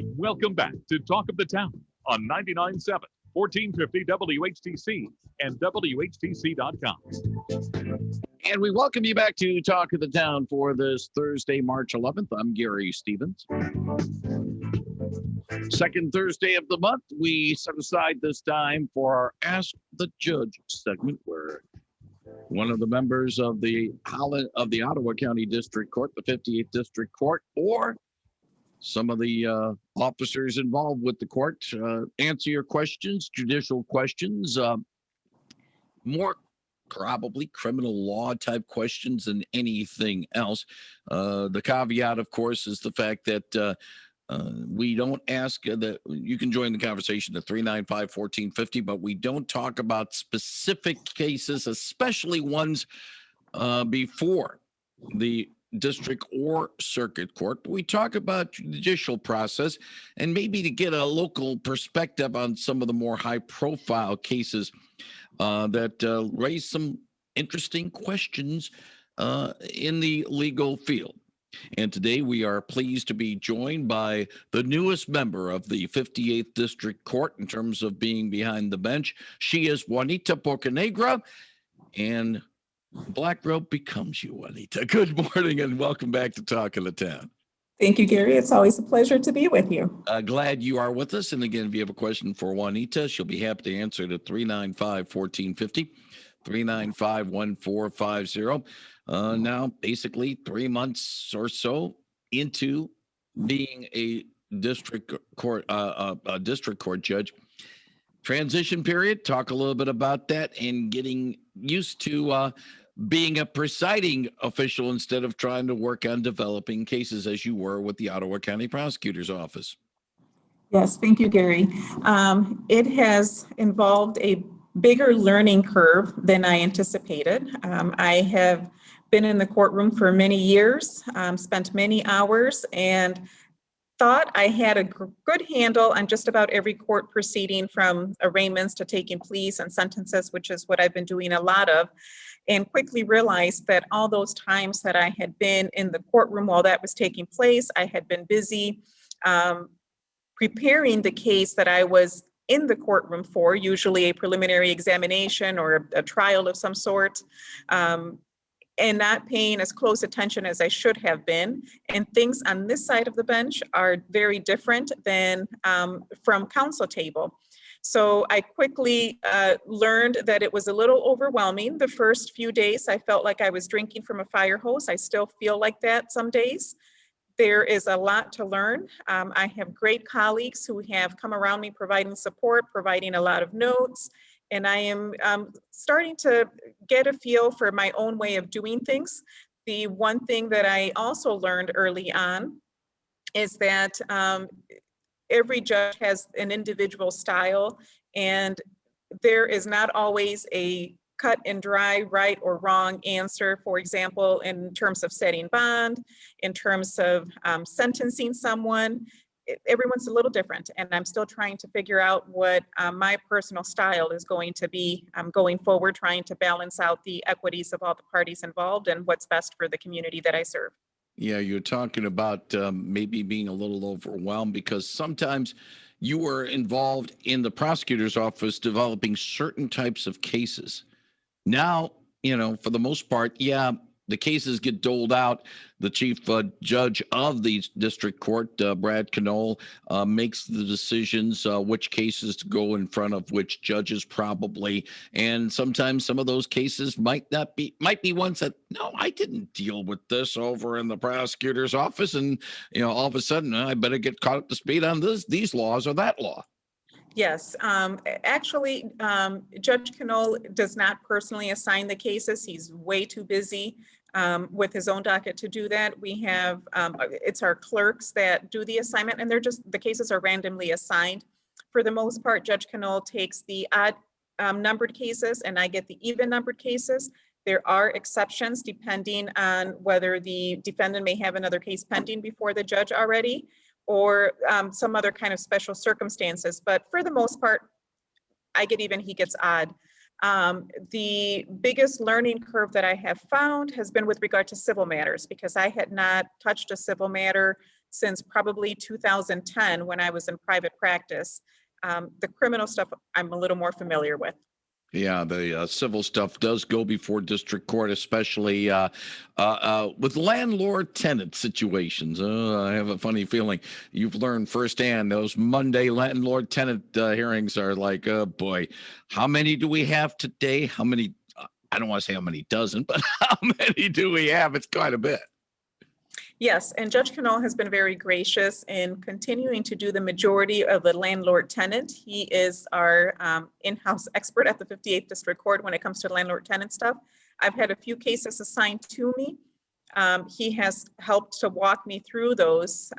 Welcome back to Talk of the Town on 99.7, 1450 WHTC and WHTC.com. And we welcome you back to Talk of the Town for this Thursday, March 11th. I'm Gary Stevens. Second Thursday of the month, we set aside this time for our Ask the Judge segment, where one of the members of the Ottawa County District Court, the 58th District Court, or some of the officers involved with the court answer your questions, judicial questions, more probably criminal law type questions than anything else. The caveat, of course, is the fact that we don't ask that you can join the conversation at 395-1450, but we don't talk about specific cases, especially ones before the district or circuit court. We talk about judicial process and maybe to get a local perspective on some of the more high profile cases that raise some interesting questions in the legal field. And today we are pleased to be joined by the newest member of the 58th District Court in terms of being behind the bench. She is Juanita Bocanegra, and Black Robe becomes you, Juanita. Good morning and welcome back to Talk of the Town. Thank you, Gary. It's always a pleasure to be with you. Glad you are with us. And again, if you have a question for Juanita, she'll be happy to answer it at 395-1450, 395-1450. Now, basically 3 months or so into being a district court judge. Transition period. Talk a little bit about that and getting used to being a presiding official instead of trying to work on developing cases as you were with the Ottawa County Prosecutor's Office. Yes, thank you, Gary. It has involved a bigger learning curve than I anticipated. I have been in the courtroom for many years, spent many hours, and thought I had a good handle on just about every court proceeding, from arraignments to taking pleas and sentences, which is what I've been doing a lot of, and quickly realized that all those times that I had been in the courtroom while that was taking place, I had been busy preparing the case that I was in the courtroom for, usually a preliminary examination or a trial of some sort, and not paying as close attention as I should have been. And things on this side of the bench are very different than from counsel table. So I quickly learned that it was a little overwhelming. The first few days, I felt like I was drinking from a fire hose. I still feel like that some days. There is a lot to learn. I have great colleagues who have come around me providing support, providing a lot of notes, and I am starting to get a feel for my own way of doing things. The one thing that I also learned early on is that every judge has an individual style, and there is not always a cut and dry, right or wrong answer. For example, in terms of setting bond, in terms of sentencing someone, everyone's a little different. And I'm still trying to figure out what my personal style is going to be going forward, trying to balance out the equities of all the parties involved and what's best for the community that I serve. Yeah, you're talking about maybe being a little overwhelmed because sometimes you were involved in the prosecutor's office developing certain types of cases. Now, for the most part, yeah, the cases get doled out. The chief judge of the district court, Brad Knoll, makes the decisions which cases to go in front of which judges probably. And sometimes some of those cases might be ones that, no, I didn't deal with this over in the prosecutor's office. And, all of a sudden, I better get caught up to speed on these laws or that law. Yes, actually, Judge Knoll does not personally assign the cases. He's way too busy with his own docket to do that. We have, it's our clerks that do the assignment, and the cases are randomly assigned. For the most part, Judge Knoll takes the odd numbered cases, and I get the even numbered cases. There are exceptions depending on whether the defendant may have another case pending before the judge already, or some other kind of special circumstances. But for the most part, I get even, he gets odd. The biggest learning curve that I have found has been with regard to civil matters, because I had not touched a civil matter since probably 2010 when I was in private practice. The criminal stuff I'm a little more familiar with. Yeah, the civil stuff does go before district court, especially with landlord-tenant situations. I have a funny feeling you've learned firsthand those Monday landlord-tenant hearings are like, oh boy, how many do we have today? How many? I don't want to say how many dozen, but how many do we have? It's quite a bit. Yes, and Judge Cannell has been very gracious in continuing to do the majority of the landlord tenant. He is our in-house expert at the 58th District Court when it comes to landlord tenant stuff. I've had a few cases assigned to me. He has helped to walk me through those.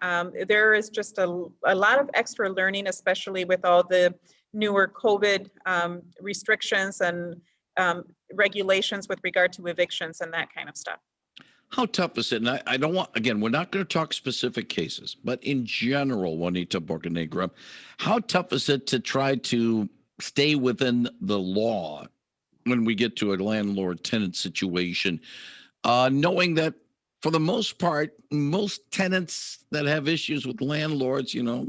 There is just a lot of extra learning, especially with all the newer COVID restrictions and regulations with regard to evictions and that kind of stuff. How tough is it? And I don't want, again, we're not going to talk specific cases, but in general, Juanita Bocanegra, how tough is it to try to stay within the law when we get to a landlord-tenant situation, knowing that for the most part, most tenants that have issues with landlords, you know,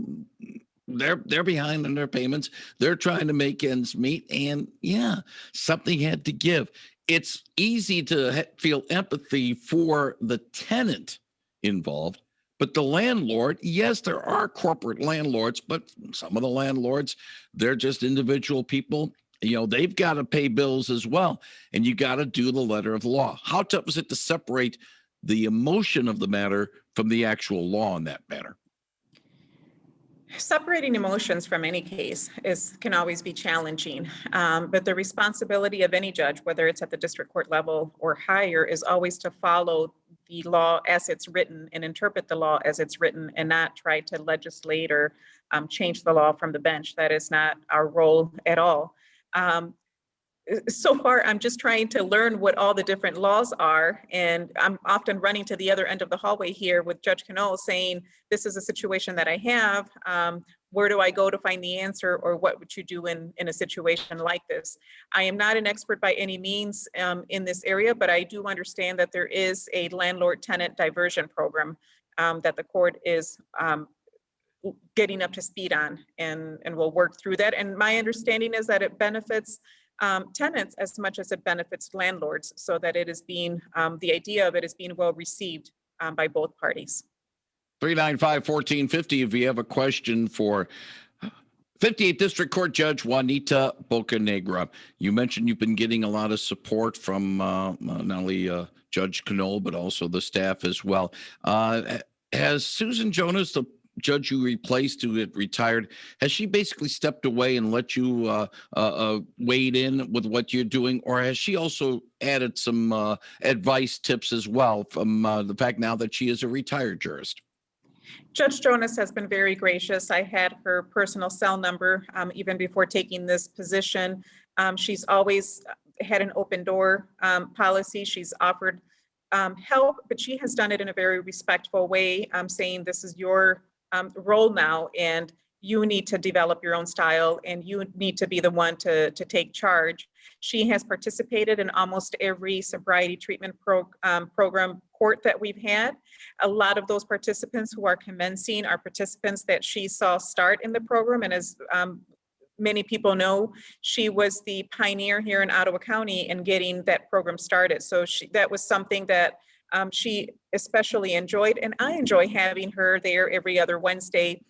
they're behind on their payments. They're trying to make ends meet. And yeah, something had to give. It's easy to feel empathy for the tenant involved, but the landlord, yes, there are corporate landlords, but some of the landlords, they're just individual people. You know, they've got to pay bills as well, and you got to do the letter of the law. How tough is it to separate the emotion of the matter from the actual law in that matter? Separating emotions from any case can always be challenging, but the responsibility of any judge, whether it's at the district court level or higher, is always to follow the law as it's written and interpret the law as it's written and not try to legislate or change the law from the bench. That is not our role at all. So far, I'm just trying to learn what all the different laws are. And I'm often running to the other end of the hallway here with Judge Cannell saying, this is a situation that I have. Where do I go to find the answer? Or what would you do in a situation like this? I am not an expert by any means in this area, but I do understand that there is a landlord-tenant diversion program that the court is getting up to speed on, and we'll work through that. And my understanding is that it benefits tenants as much as it benefits landlords, so that it is being, the idea of it is being well received by both parties. 395-1450 if you have a question for 58th District Court Judge Juanita Bocanegra. You mentioned you've been getting a lot of support from not only Judge Cannell, but also the staff as well. Has Susan Jonas, the judge you replaced who had retired, has she basically stepped away and let you wade in with what you're doing, or has she also added some advice, tips as well from the fact now that she is a retired jurist? Judge Jonas has been very gracious. I had her personal cell number even before taking this position. She's always had an open door policy. She's offered help, but she has done it in a very respectful way, saying this is your role now, and you need to develop your own style, and you need to be the one to take charge. She has participated in almost every sobriety treatment program court that we've had. A lot of those participants who are commencing are participants that she saw start in the program, and as many people know, she was the pioneer here in Ottawa County in getting that program started. So that was something that she especially enjoyed, and I enjoy having her there every other Wednesday.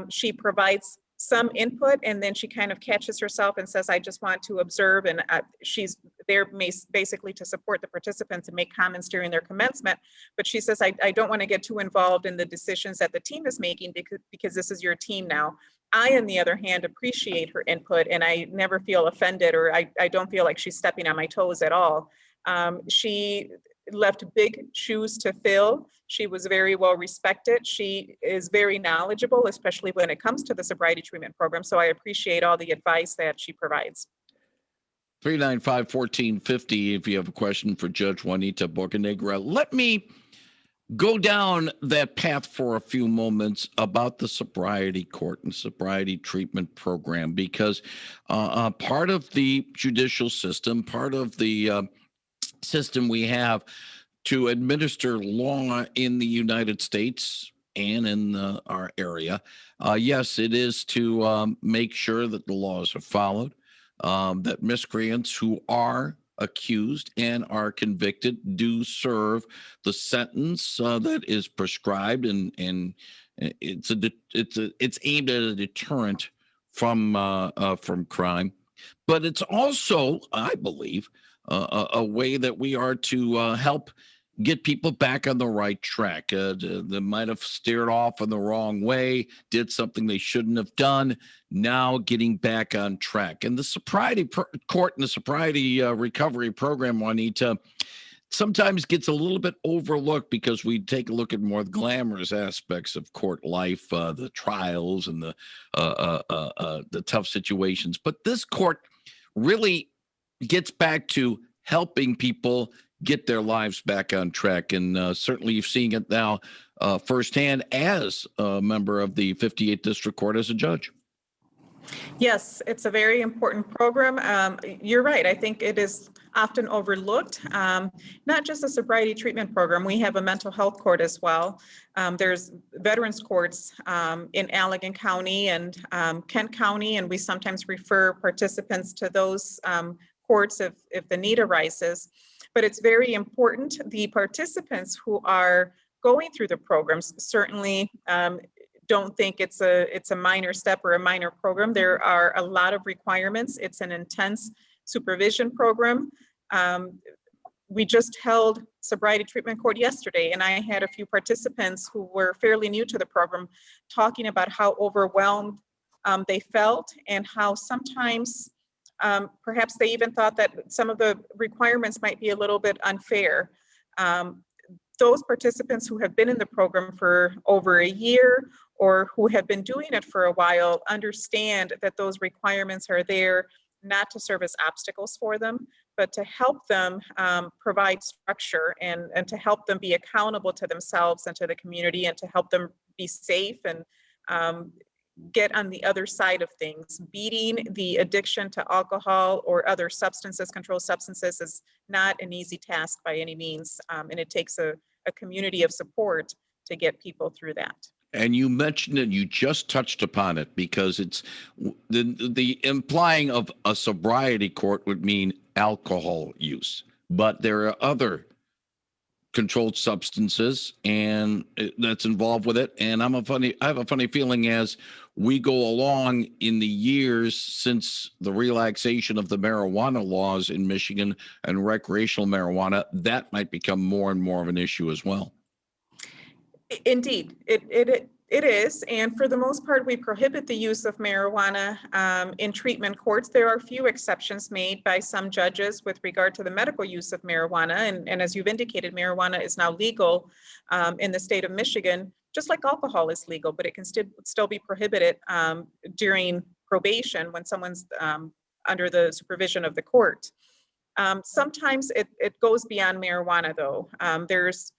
She provides some input, and then she kind of catches herself and says, I just want to observe, and she's there basically to support the participants and make comments during their commencement. But she says, I don't want to get too involved in the decisions that the team is making because this is your team now. I, on the other hand, appreciate her input, and I never feel offended, or I don't feel like she's stepping on my toes at all. She left big shoes to fill. She was very well respected. She is very knowledgeable, especially when it comes to the sobriety treatment program. So I appreciate all the advice that she provides. 395-1450 if you have a question for Judge Juanita Bocanegra. Let me go down that path for a few moments about the sobriety court and sobriety treatment program, because part of the judicial system, part of the system we have to administer law in the United States and in our area. Yes, it is to make sure that the laws are followed, that miscreants who are accused and are convicted do serve the sentence that is prescribed, and it's aimed at a deterrent from crime. But it's also, I believe, a way that we are to help get people back on the right track. They might have steered off in the wrong way, did something they shouldn't have done. Now getting back on track. And the sobriety court and the sobriety recovery program, Juanita, sometimes gets a little bit overlooked because we take a look at more glamorous aspects of court life, the trials and the tough situations. But this court really gets back to helping people get their lives back on track. And certainly you've seen it now firsthand as a member of the 58th District Court as a judge. Yes, it's a very important program. You're right. I think it is often overlooked. Not just a sobriety treatment program. We have a mental health court as well. There's veterans courts in Allegan County and Kent County, and we sometimes refer participants to those courts if the need arises. But it's very important. The participants who are going through the programs certainly don't think it's a minor step or a minor program. There are a lot of requirements. It's an intense supervision program. We just held sobriety treatment court yesterday, and I had a few participants who were fairly new to the program talking about how overwhelmed they felt and how sometimes perhaps they even thought that some of the requirements might be a little bit unfair. Those participants who have been in the program for over a year or who have been doing it for a while understand that those requirements are there not to serve as obstacles for them, but to help them provide structure and to help them be accountable to themselves and to the community and to help them be safe and get on the other side of things. Beating the addiction to alcohol or other substances, controlled substances, is not an easy task by any means. And it takes a community of support to get people through that. And you mentioned it, you just touched upon it, because it's the implying of a sobriety court would mean alcohol use, but there are other controlled substances and that's involved with it. And I have a funny feeling as we go along in the years since the relaxation of the marijuana laws in Michigan and recreational marijuana, that might become more and more of an issue as well. Indeed, it is. And for the most part, we prohibit the use of marijuana in treatment courts. There are few exceptions made by some judges with regard to the medical use of marijuana. And as you've indicated, marijuana is now legal in the state of Michigan, just like alcohol is legal, but it can still be prohibited during probation when someone's under the supervision of the court. Sometimes it goes beyond marijuana, though. There's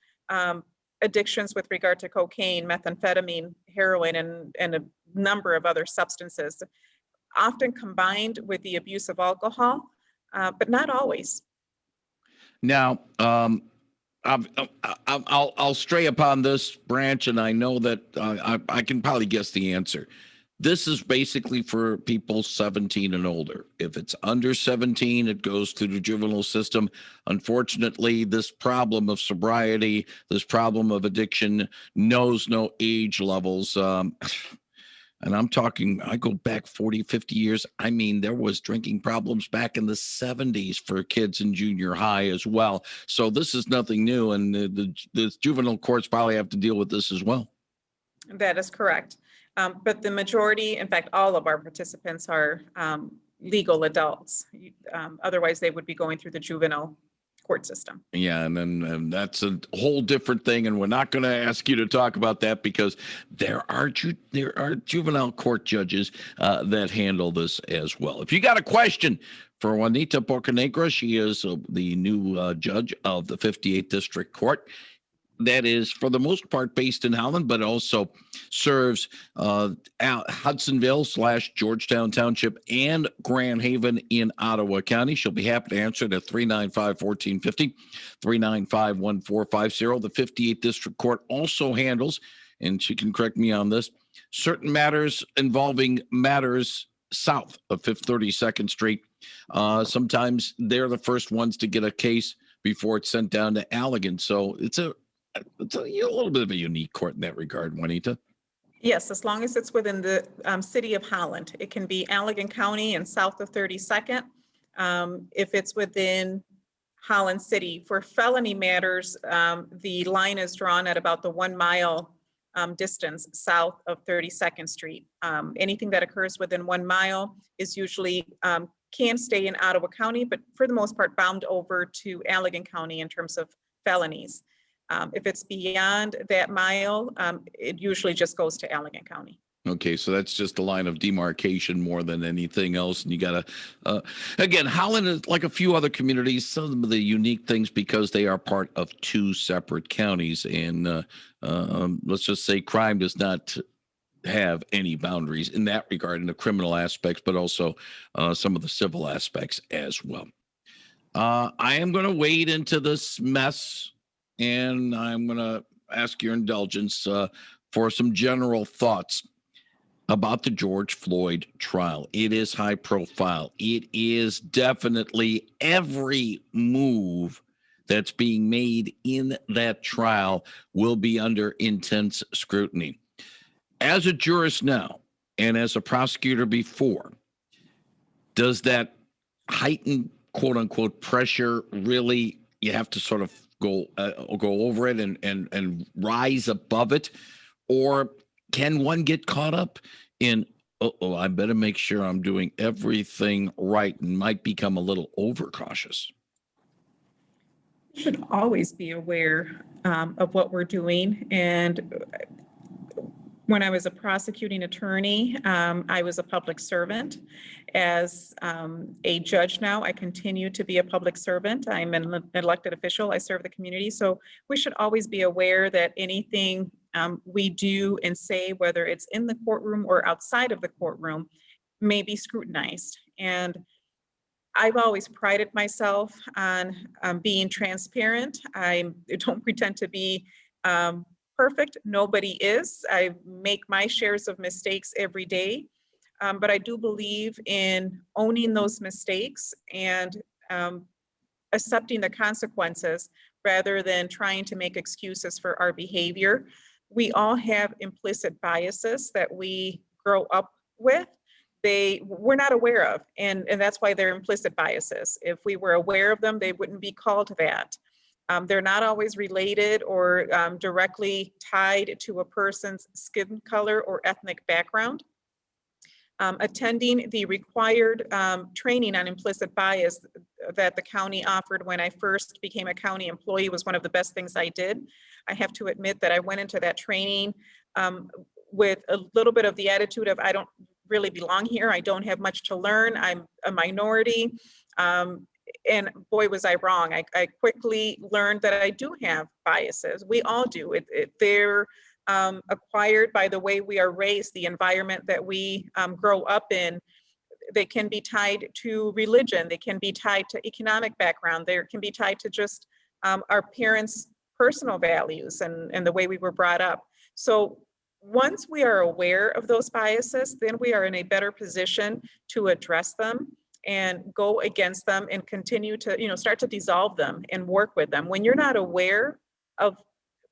addictions with regard to cocaine, methamphetamine, heroin, and a number of other substances, often combined with the abuse of alcohol, but not always. Now, I'll stray upon this branch, and I know that I can probably guess the answer. This is basically for people 17 and older. If it's under 17, it goes through the juvenile system. Unfortunately, this problem of sobriety, this problem of addiction knows no age levels. And I'm talking, I go back 40, 50 years. I mean, there was drinking problems back in the 70s for kids in junior high as well. So this is nothing new. And the juvenile courts probably have to deal with this as well. That is correct. But the majority, in fact, all of our participants are legal adults. Otherwise, they would be going through the juvenile court system. Yeah, and that's a whole different thing, and we're not going to ask you to talk about that because there are juvenile court judges that handle this as well. If you got a question for Juanita Bocanegra, she is the new judge of the 58th District Court. That is, for the most part, based in Holland, but also serves Hudsonville/Georgetown Township and Grand Haven in Ottawa County. She'll be happy to answer it at 395-1450, 395-1450. The 58th District Court also handles and she can correct me on this, certain matters involving matters south of 32nd Street. Sometimes they're the first ones to get a case before it's sent down to Allegan. So it's a little bit of a unique court in that regard, Juanita. Yes, as long as it's within the city of Holland. It can be Allegan County and south of 32nd. If it's within Holland City. For felony matters, the line is drawn at about the 1 mile distance south of 32nd Street. Anything that occurs within 1 mile is usually can stay in Ottawa County, but for the most part bound over to Allegan County in terms of felonies. If it's beyond that mile, it usually just goes to Allegan County. Okay, so that's just a line of demarcation more than anything else. And you got to, again, Holland is like a few other communities, some of the unique things because they are part of two separate counties. And let's just say crime does not have any boundaries in that regard, in the criminal aspects, but also some of the civil aspects as well. I am going to wade into this mess, and I'm going to ask your indulgence for some general thoughts about the George Floyd trial. It is high profile. It is definitely every move that's being made in that trial will be under intense scrutiny. As a jurist now, and as a prosecutor before, does that heightened quote unquote pressure really, you have to sort of go over it and rise above it? Or can one get caught up in, I better make sure I'm doing everything right, and might become a little overcautious? You should always be aware of what we're doing. And when I was a prosecuting attorney, I was a public servant. As a judge now, I continue to be a public servant. I'm an elected official. I serve the community. So we should always be aware that anything we do and say, whether it's in the courtroom or outside of the courtroom, may be scrutinized. And I've always prided myself on being transparent. I don't pretend to be perfect. Nobody is. I make my shares of mistakes every day. But I do believe in owning those mistakes and accepting the consequences rather than trying to make excuses for our behavior. We all have implicit biases that we grow up with. We're not aware of, and that's why they're implicit biases. If we were aware of them, they wouldn't be called that. They're not always related or directly tied to a person's skin color or ethnic background. Attending the required training on implicit bias that the county offered when I first became a county employee was one of the best things I did. I have to admit that I went into that training with a little bit of the attitude of, I don't really belong here. I don't have much to learn. I'm a minority. And boy, was I wrong. I quickly learned that I do have biases. We all do. They're acquired by the way we are raised, the environment that we grow up in. They can be tied to religion. They can be tied to economic background. They can be tied to just our parents' personal values and the way we were brought up. So once we are aware of those biases, then we are in a better position to address them and go against them and continue to, start to dissolve them and work with them. When you're not aware of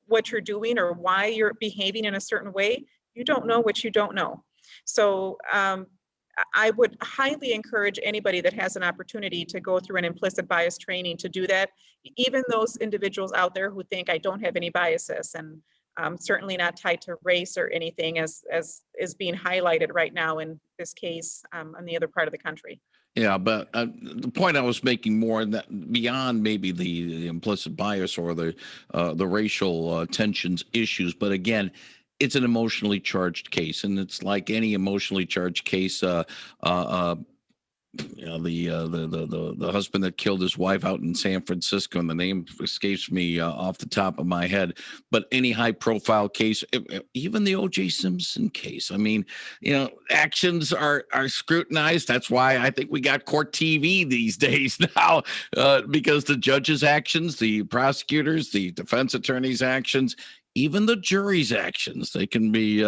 what you're doing or why you're behaving in a certain way, you don't know what you don't know. So I would highly encourage anybody that has an opportunity to go through an implicit bias training to do that, even those individuals out there who think I don't have any biases, and certainly not tied to race or anything as is being highlighted right now in this case on the other part of the country. Yeah, but the point I was making more that beyond maybe the implicit bias or the racial tensions issues, but again, it's an emotionally charged case, and it's like any emotionally charged case. The husband that killed his wife out in San Francisco, and the name escapes me off the top of my head, but any high profile case, even the O.J. Simpson case. I mean, actions are scrutinized. That's why I think we got court TV these days now, because the judge's actions, the prosecutors, the defense attorney's actions even the jury's actions, they can be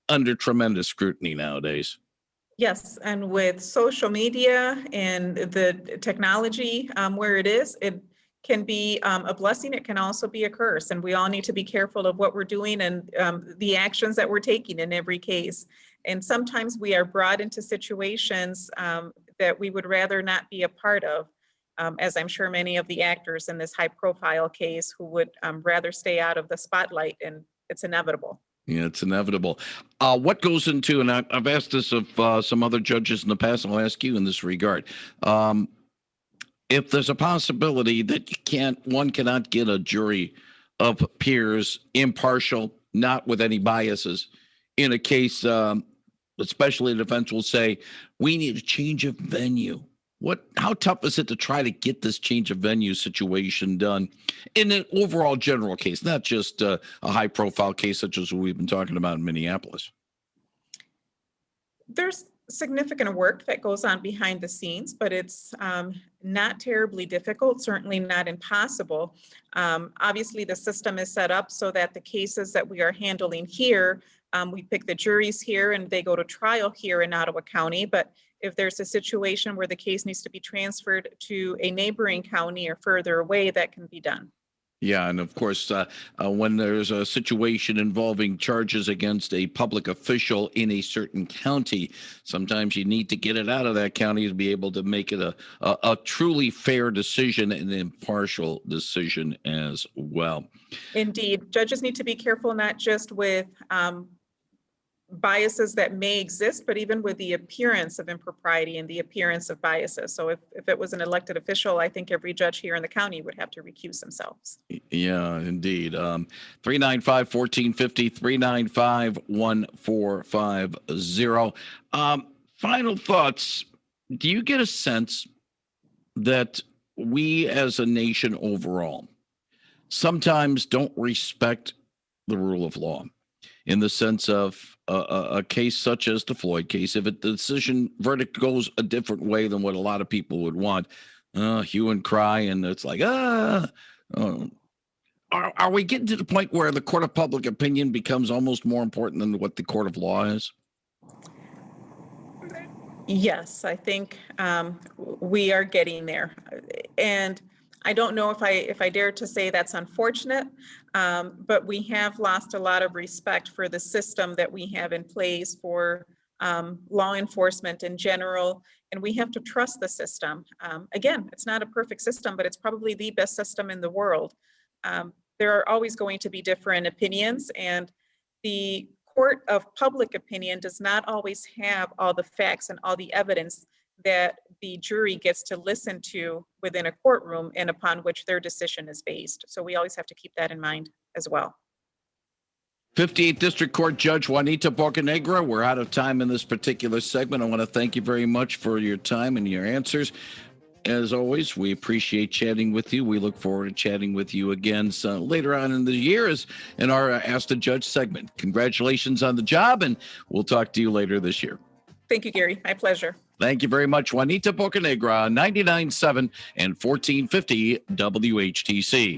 under tremendous scrutiny nowadays. Yes, and with social media and the technology where it is, it can be a blessing. It can also be a curse, and we all need to be careful of what we're doing and the actions that we're taking in every case. And sometimes we are brought into situations that we would rather not be a part of, as I'm sure many of the actors in this high-profile case who would rather stay out of the spotlight, and it's inevitable. Yeah, it's inevitable. What goes into, and I've asked this of some other judges in the past, and I'll ask you in this regard. If there's a possibility that one cannot get a jury of peers, impartial, not with any biases, in a case, especially the defense will say, we need a change of venue. How tough is it to try to get this change of venue situation done in an overall general case, not just a high profile case such as we've been talking about in Minneapolis? There's significant work that goes on behind the scenes, but it's not terribly difficult, certainly not impossible. Obviously, the system is set up so that the cases that we are handling here, we pick the juries here and they go to trial here in Ottawa County. But if there's a situation where the case needs to be transferred to a neighboring county or further away, that can be done. Yeah, and of course, when there's a situation involving charges against a public official in a certain county, sometimes you need to get it out of that county to be able to make it a truly fair decision, an impartial decision as well. Indeed, judges need to be careful not just with biases that may exist, but even with the appearance of impropriety and the appearance of biases. So if it was an elected official, I think every judge here in the county would have to recuse themselves. Yeah, indeed. 395-1450, 395-1450. Final thoughts. Do you get a sense that we as a nation overall sometimes don't respect the rule of law? In the sense of a case such as the Floyd case, if the decision verdict goes a different way than what a lot of people would want, hue and cry, and it's like, are we getting to the point where the court of public opinion becomes almost more important than what the court of law is? Yes, I think we are getting there. And I don't know if I dare to say that's unfortunate, but we have lost a lot of respect for the system that we have in place for law enforcement in general, and we have to trust the system. Again, it's not a perfect system, but it's probably the best system in the world. There are always going to be different opinions, and the court of public opinion does not always have all the facts and all the evidence that the jury gets to listen to within a courtroom and upon which their decision is based. So we always have to keep that in mind as well. 58th District Court Judge Juanita Bocanegra, we're out of time in this particular segment. I want to thank you very much for your time and your answers. As always, we appreciate chatting with you. We look forward to chatting with you again later on in the year in our Ask the Judge segment. Congratulations on the job, and we'll talk to you later this year. Thank you, Gary. My pleasure. Thank you very much, Juanita Bocanegra, 99.7 and 1450 WHTC.